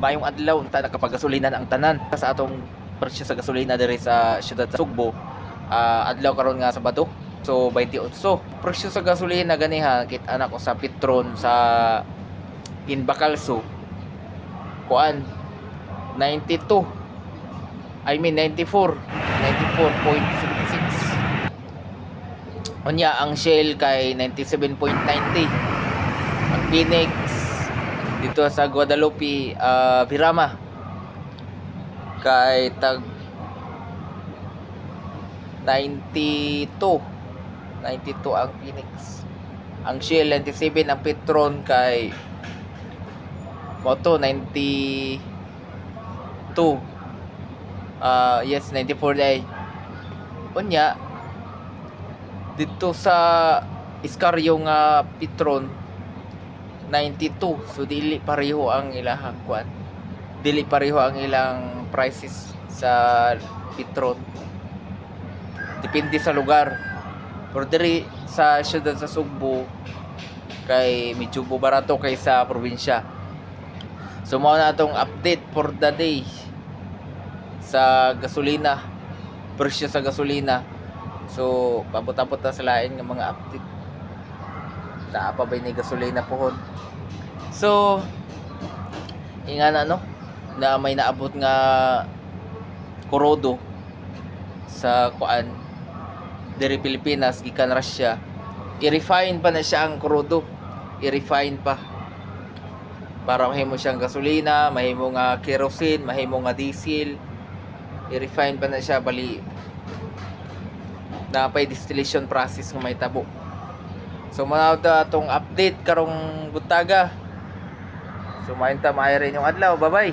Maayong adlaw unta nakapagasolina ang tanan sa atong presyo sa gasolina diri sa siyudad sa Sugbo. Adlaw karon nga Sabado. So 28. Presyo sa gasolina ganiha kit anak ko sa Petron sa Inbacalso. Kuan 92. I mean 94. 94.76. Unya ang Shell kay 97.90. Ang Phoenix dito sa Guadalupe, Virama kay tag 92 ang Phoenix. Ang Shell 97, ang Petron kay Moto 92. Yes, 94 day. Unya dito sa Iscaryo nga Petron 92. So dili pareho ang ilang kuan. Dili pareho ang ilang prices sa Petron. Depende sa lugar. Pero diri sa siyudad sa Sugbo kay medyo barato kaysa probinsya. So mao na atong update for the day sa gasolina, presyo sa gasolina. So pabot-abot na sa lain nga mga update. Naa pa ba ni gasolina pohon. So ingana no na may naabot nga korodo sa kuan diri Pilipinas gikan Russia. I-refine pa na siya ang krudo. I-refine pa para mahimo siyang gasolina, mahimo nga kerosene, mahimo nga diesel. I-refine pa na siya bali na pay distillation process nga may tabo. So mao ta atong update karong buntaga. So maayong ta maayo rin yung adlaw. Bye bye.